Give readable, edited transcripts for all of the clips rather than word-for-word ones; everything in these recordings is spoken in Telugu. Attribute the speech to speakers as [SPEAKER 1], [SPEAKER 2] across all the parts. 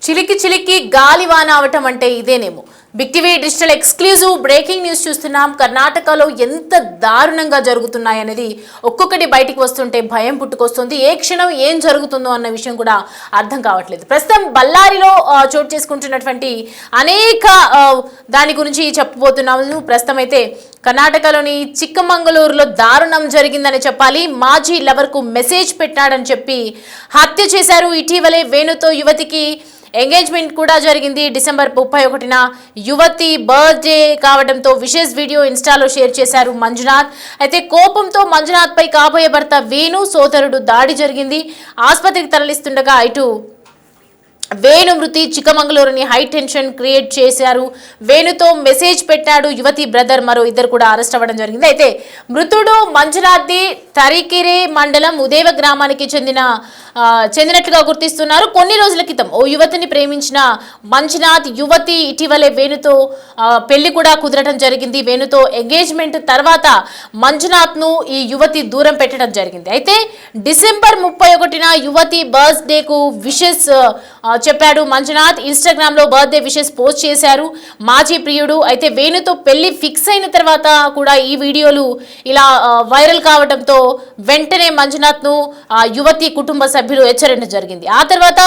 [SPEAKER 1] చిలికి చిలికి గాలివాన అవటం అంటే ఇదేనేమో. Big TV digital exclusive breaking news చూస్తున్నాం. కర్ణాటకలో ఎంత దారుణంగా జరుగుతున్నాయనేది ఒక్కొక్కటి బయటికి వస్తుంటే భయం పుట్టుకొస్తుంది. ఏ క్షణం ఏం జరుగుతుందో అన్న విషయం కూడా అర్థం కావట్లేదు. ప్రస్తుతం బళ్ళారిలో చోటు చేసుకుంటున్నటువంటి అనేక దాని గురించి చెప్పబోతున్నాము. ప్రస్తుతం అయితే కర్ణాటకలోని చిక్కమంగళూరులో దారుణం జరిగిందని చెప్పాలి. మాజీ లవర్కు మెసేజ్ పెట్టాడని చెప్పి హత్య చేశారు. ఇటీవలే వేణుతో యువతికి ఎంగేజ్మెంట్ కూడా జరిగింది. డిసెంబర్ 31న యువతి బర్త్డే కావడంతో విశేష వీడియో ఇన్స్టాలో షేర్ చేశారు మంజునాథ్. అయితే కోపంతో మంజునాథ్ పై కాబోయే భర్త వేణు సోదరుడు దాడి జరిగింది. ఆసుపత్రికి తరలిస్తుండగా ఇటు వేణు మృతి చిక్కమంగళూరుని హై టెన్షన్ క్రియేట్ చేశారు. వేణుతో మెసేజ్ పెట్టాడు యువతి బ్రదర్. మరో ఇద్దరు కూడా అరెస్ట్ అవ్వడం జరిగింది. అయితే మృతుడు మంజునాథ్ది తరీకిరే మండలం ఉదేవ గ్రామానికి చెందినట్లుగా గుర్తిస్తున్నారు. కొన్ని రోజుల క్రితం ఓ యువతిని ప్రేమించిన మంజునాథ్ యువతి ఇటీవలే వేణుతో పెళ్లి కూడా కుదరడం జరిగింది. వేణుతో ఎంగేజ్మెంట్ తర్వాత మంజునాథ్ ను ఈ యువతి దూరం పెట్టడం జరిగింది. అయితే డిసెంబర్ 31న యువతి బర్త్డేకు విషెస్ చెప్పాడు మంజునాథ్. ఇన్స్టాగ్రామ్ లో బర్త్డే విషెస్ పోస్ట్ చేశారు మాజీ ప్రియుడు. అయితే వేణుతో పెళ్లి ఫిక్స్ అయిన తర్వాత కూడా ఈ వీడియోలు ఇలా వైరల్ కావడంతో వెంటనే మంజునాథ్ ను యువతి కుటుంబ సభ్యులు హెచ్చరించడం జరిగింది. ఆ తర్వాత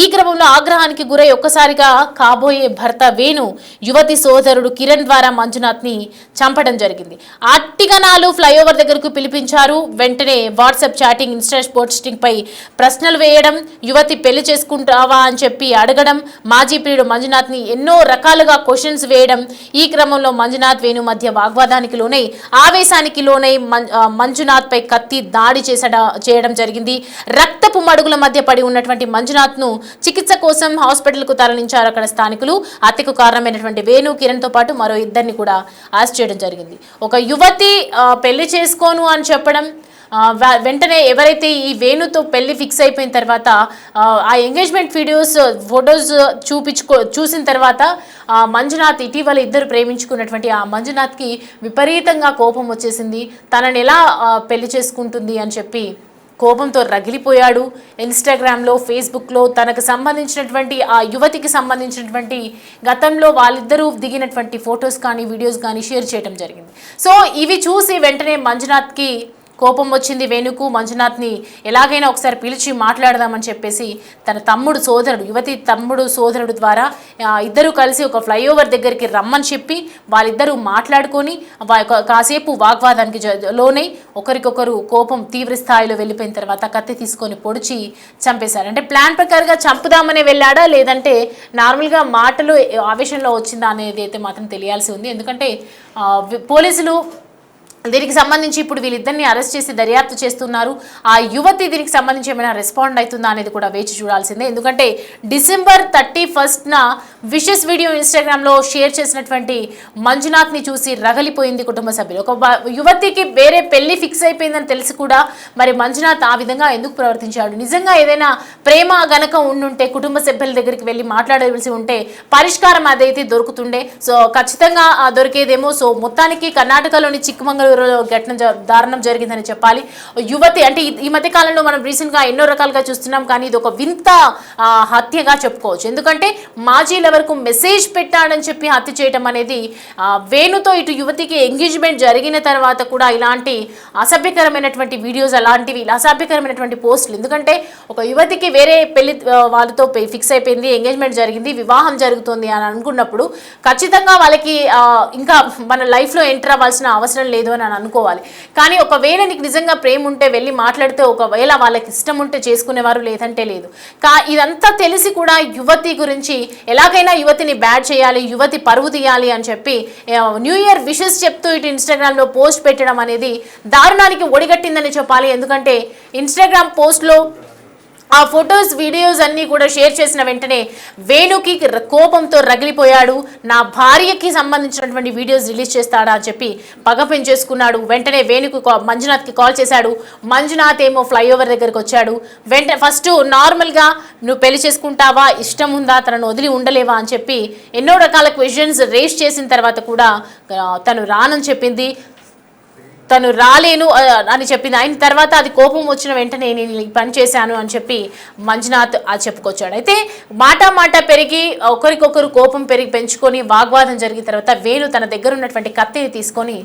[SPEAKER 1] ఈ క్రమంలో ఆగ్రహానికి గురై ఒక్కసారిగా కాబోయే భర్త వేణు యువతి సోదరుడు కిరణ్ ద్వారా మంజునాథ్ ని చంపడం జరిగింది. అట్టిగనాలు ఫ్లైఓవర్ దగ్గరకు పిలిపించారు. వెంటనే వాట్సాప్ చాటింగ్, ఇన్స్టా పోస్టింగ్ పై ప్రశ్నలు వేయడం, యువతి పెళ్లి చేసుకుంటావా అని చెప్పి అడగడం, మాజీ ప్రియుడు మంజునాథ్ ని ఎన్నో రకాలుగా క్వశ్చన్స్ వేయడం. ఈ క్రమంలో మంజునాథ్ వేణు మధ్య వాగ్వాదానికి లోనై ఆవేశానికి లోనై మంజునాథ్ పై కత్తి దాడి చేయడం జరిగింది. రక్తపు మడుగుల మధ్య పడి ఉన్నటువంటి మంజునాథ్ ను చికిత్స కోసం హాస్పిటల్ కు తరలించారు అక్కడ స్థానికులు. హత్యకు కారణమైనటువంటి వేణు, కిరణ్ తో పాటు మరో ఇద్దరిని కూడా అరెస్ట్ చేయడం జరిగింది. ఒక యువతి పెళ్లి చేసుకోను అని చెప్పడం, వెంటనే ఎవరైతే ఈ వేణుతో పెళ్లి ఫిక్స్ అయిపోయిన తర్వాత ఆ ఎంగేజ్మెంట్ ఫొటోస్ చూసిన తర్వాత మంజునాథ్ ఇటీవల ఇద్దరు ప్రేమించుకున్నటువంటి ఆ మంజునాథ్కి విపరీతంగా కోపం వచ్చేసింది. తనని ఎలా పెళ్లి చేసుకుంటుంది అని చెప్పి కోపంతో రగిలిపోయాడు. ఇన్స్టాగ్రామ్లో, ఫేస్బుక్లో తనకు సంబంధించినటువంటి ఆ యువతికి సంబంధించినటువంటి గతంలో వాళ్ళిద్దరూ దిగినటువంటి ఫొటోస్ కానీ వీడియోస్ కానీ షేర్ చేయడం జరిగింది. సో ఇవి చూసి వెంటనే మంజునాథ్కి కోపం వచ్చింది. వేణుకు మంజునాథ్ని ఎలాగైనా ఒకసారి పిలిచి మాట్లాడదామని చెప్పేసి తన యువతి తమ్ముడు సోదరుడు ద్వారా ఇద్దరు కలిసి ఒక ఫ్లైఓవర్ దగ్గరికి రమ్మని చెప్పి వాళ్ళిద్దరూ మాట్లాడుకొని కాసేపు వాగ్వాదానికి లోనై ఒకరికొకరు కోపం తీవ్ర స్థాయిలో వెళ్ళిపోయిన తర్వాత కత్తి తీసుకొని పొడిచి చంపేశారు. అంటే ప్లాన్ ప్రకారంగా చంపుదామనే వెళ్ళాడా లేదంటే నార్మల్గా మాటలు ఆవేశంలో వచ్చిందా అనేది అయితే మాత్రం తెలియాల్సి ఉంది. ఎందుకంటే పోలీసులు దీనికి సంబంధించి ఇప్పుడు వీళ్ళిద్దరిని అరెస్ట్ చేసి దర్యాప్తు చేస్తున్నారు. ఆ యువతి దీనికి సంబంధించి ఏమైనా రెస్పాండ్ అవుతుందా అనేది కూడా వేచి చూడాల్సిందే. ఎందుకంటే డిసెంబర్ 31న విషెస్ వీడియో ఇన్స్టాగ్రామ్లో షేర్ చేసినటువంటి మంజునాథ్ని చూసి రగలిపోయింది కుటుంబ సభ్యులు. ఒక యువతికి వేరే పెళ్లి ఫిక్స్ అయిపోయిందని తెలిసి కూడా మరి మంజునాథ్ ఆ విధంగా ఎందుకు ప్రవర్తించాడు? నిజంగా ఏదైనా ప్రేమ గనక ఉండుంటే కుటుంబ సభ్యుల దగ్గరికి వెళ్ళి మాట్లాడవలసి ఉంటే పరిష్కారం అదైతే దొరుకుతుండే. సో ఖచ్చితంగా దొరికేదేమో. సో మొత్తానికి కర్ణాటకలోని చిక్కమంగళూరు దారుణం జరిగిందని చెప్పాలి. యువతి అంటే ఈ మధ్య కాలంలో మనం రీసెంట్ గా ఎన్నో రకాలుగా చూస్తున్నాం, కానీ ఇది ఒక వింత హత్యగా చెప్పుకోవచ్చు. ఎందుకంటే మాజీ లవర్కు మెసేజ్ పెట్టాడని చెప్పి హత్య చేయడం అనేది వేణుతో ఇటు యువతికి ఎంగేజ్మెంట్ జరిగిన తర్వాత కూడా ఇలాంటి అసభ్యకరమైనటువంటి వీడియోస్, అలాంటివి అసభ్యకరమైనటువంటి పోస్టులు. ఎందుకంటే ఒక యువతికి వేరే పెళ్లి వాళ్ళతో ఫిక్స్ అయిపోయింది, ఎంగేజ్మెంట్ జరిగింది, వివాహం జరుగుతుంది అని అనుకున్నప్పుడు ఖచ్చితంగా వాళ్ళకి ఇంకా మన లైఫ్లో ఎంటర్ అవ్వాల్సిన అవసరం లేదు అని అనుకోవాలి. కానీ ఒకవేళ నీకు నిజంగా ప్రేమ ఉంటే వెళ్ళి మాట్లాడితే, ఒకవేళ వాళ్ళకి ఇష్టం ఉంటే చేసుకునేవారు, లేదంటే లేదు. ఇదంతా తెలిసి కూడా యువతి గురించి ఎలాగైనా యువతిని బ్యాడ్ చేయాలి, యువతి పరువు తీయాలి అని చెప్పి న్యూ ఇయర్ విషెస్ చెప్తూ ఇటు ఇన్స్టాగ్రామ్లో పోస్ట్ పెట్టడం అనేది దారుణానికి ఒడిగట్టిందని చెప్పాలి. ఎందుకంటే ఇన్స్టాగ్రామ్ పోస్ట్లో ఆ ఫొటోస్, వీడియోస్ అన్నీ కూడా షేర్ చేసిన వెంటనే వేణుకి కోపంతో రగిలిపోయాడు. నా భార్యకి సంబంధించినటువంటి వీడియోస్ రిలీజ్ చేస్తాడా అని చెప్పి పగ పెంచేసుకున్నాడు. వెంటనే వేణుకు మంజునాథ్కి కాల్ చేశాడు. మంజునాథ్ ఏమో ఫ్లైఓవర్ దగ్గరికి వచ్చాడు. ఫస్ట్ నార్మల్గా నువ్వు పెళ్లి చేసుకుంటావా, ఇష్టం ఉందా, తనను వదిలి ఉండలేవా అని చెప్పి ఎన్నో రకాల క్వశ్చన్స్ రేస్ చేసిన తర్వాత కూడా తను రానని చెప్పింది. తను రాలేను అని చెప్పింది. అయిన తర్వాత అది కోపం వచ్చిన వెంటనే నేను ఈ పని చేశాను అని చెప్పి మంజునాథ్ అది చెప్పుకొచ్చాడు. అయితే మాట పెరిగి ఒకరికొకరు కోపం పెంచుకొని వాగ్వాదం జరిగిన తర్వాత వేణు తన దగ్గర ఉన్నటువంటి కత్తిని తీసుకొని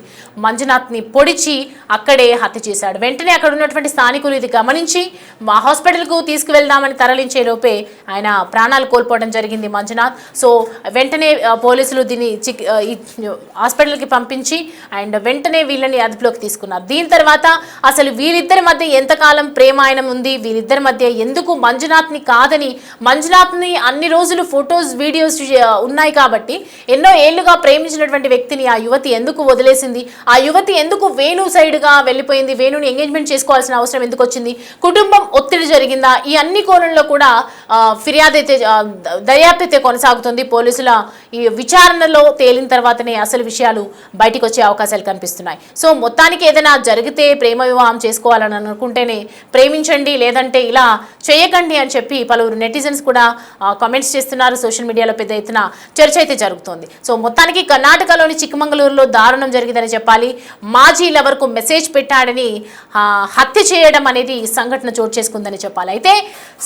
[SPEAKER 1] మంజునాథ్ని పొడిచి అక్కడే హత్య చేశాడు. వెంటనే అక్కడ ఉన్నటువంటి స్థానికులు ఇది గమనించి మా హాస్పిటల్కు తీసుకువెళ్దామని తరలించే లోపే ఆయన ప్రాణాలు కోల్పోవడం జరిగింది మంజునాథ్. సో వెంటనే పోలీసులు దీన్ని హాస్పిటల్కి పంపించి అండ్ వెంటనే వీళ్ళని అదుపులోకి తీసుకున్నారు. దీని తర్వాత అసలు వీళ్ళిద్దరి మధ్య ఎంతకాలం ప్రేమాయణం ఉంది, వీళ్ళిద్దరి మధ్య ఎందుకు మంజునాథ్ని కాదని, మంజునాథ్ని అన్ని రోజులు ఫొటోస్ వీడియోస్ ఉన్నాయి కాబట్టి ఎన్నో ఏళ్లుగా ప్రేమించినటువంటి వ్యక్తిని ఆ యువతి ఎందుకు వదిలేసింది, ఆ యువతి ఎందుకు వేణు సైడ్గా వెళ్ళిపోయింది, వేణుని ఎంగేజ్మెంట్ చేసుకోవాల్సిన అవసరం ఎందుకు వచ్చింది, కుటుంబం ఒత్తిడి జరిగిందా, ఈ అన్ని కోణంలో కూడా ఫిర్యాదు అయితే దర్యాప్తు అయితే కొనసాగుతుంది. పోలీసుల ఈ విచారణలో తేలిన తర్వాతనే అసలు విషయాలు బయటికి వచ్చే అవకాశాలు కనిపిస్తున్నాయి. సో మొత్తానికి ఏదైనా జరిగితే ప్రేమ వివాహం చేసుకోవాలని అనుకుంటేనే ప్రేమించండి, లేదంటే ఇలా చేయకండి అని చెప్పి పలువురు నెటిజన్స్ కూడా కామెంట్స్ చేస్తున్నారు. సోషల్ మీడియాలో పెద్ద ఎత్తున చర్చ అయితే జరుగుతోంది. సో మొత్తానికి కర్ణాటకలోని చిక్కమంగళూరులో దారుణం జరిగిందని చెప్పాలి. మాజీ లవర్కు మెసేజ్ పెట్టాడని హత్య చేయడం అనేది సంఘటన చోటు చేసుకుందని చెప్పాలి. అయితే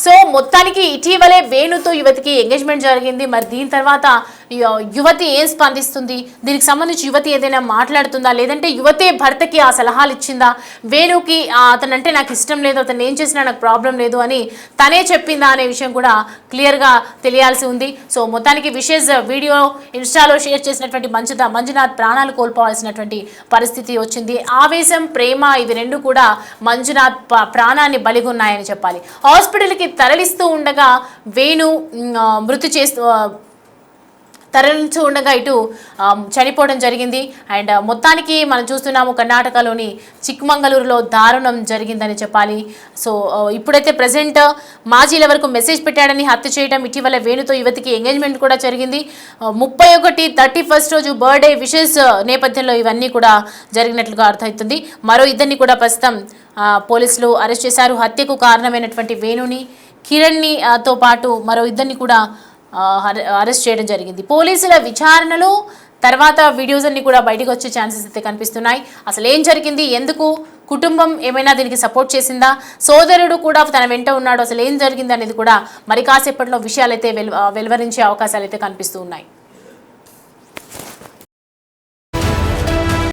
[SPEAKER 1] సో మొత్తానికి ఇటీవలే వేణుతో యువతికి ఎంగేజ్మెంట్ జరిగింది. మరి దీని తర్వాత యువతి ఏం స్పందిస్తుంది, దీనికి సంబంధించి యువతి ఏదైనా మాట్లాడుతుందా, లేదంటే యువతే భర్తకి ఆ సలహాలు ఇచ్చిందా, వేణుకి అతనంటే నాకు ఇష్టం లేదు, అతను ఏం చేసినా నాకు ప్రాబ్లం లేదు అని తనే చెప్పిందా అనే విషయం కూడా క్లియర్గా తెలియాల్సి ఉంది. సో మొత్తానికి విశేష వీడియో ఇన్స్టాలో షేర్ చేసినటువంటి మంజునాథ్ ప్రాణాలు కోల్పోవాల్సినటువంటి పరిస్థితి వచ్చింది. ఆవేశం, ప్రేమ ఇవి రెండు కూడా మంజునాథ్ ప్రాణాన్ని బలిగొన్నాయని చెప్పాలి. హాస్పిటల్కి తరలిస్తూ ఉండగా వేణు తరలించి ఉండగా ఇటు చనిపోవడం జరిగింది. అండ్ మొత్తానికి మనం చూస్తున్నాము కర్ణాటకలోని చిక్కమంగళూరులో దారుణం జరిగిందని చెప్పాలి. సో ఇప్పుడైతే ప్రజెంట్ మాజీల వరకు మెసేజ్ పెట్టాడని హత్య చేయడం, ఇటీవల వేణుతో యువతికి ఎంగేజ్మెంట్ కూడా జరిగింది. 31 రోజు బర్త్డే విషెస్ నేపథ్యంలో ఇవన్నీ కూడా జరిగినట్లుగా అర్థమవుతుంది. మరో ఇద్దరిని కూడా ప్రస్తుతం పోలీసులు అరెస్ట్ చేశారు. హత్యకు కారణమైనటువంటి వేణుని, కిరణ్ని తో పాటు మరో ఇద్దరిని కూడా అరెస్ట్ చేయడం జరిగింది. పోలీసుల విచారణలో తర్వాత వీడియోస్ అన్ని కూడా బయటకు వచ్చే ఛాన్సెస్ అయితే కనిపిస్తున్నాయి. అసలు ఏం జరిగింది, ఎందుకు, కుటుంబం ఏమైనా దీనికి సపోర్ట్ చేసిందా, సోదరుడు కూడా తన వెంట ఉన్నాడు, అసలు ఏం జరిగింది అనేది కూడా మరి కాసేపట్లో విషయాలైతే వెలువరించే అవకాశాలు అయితే కనిపిస్తూ ఉన్నాయి.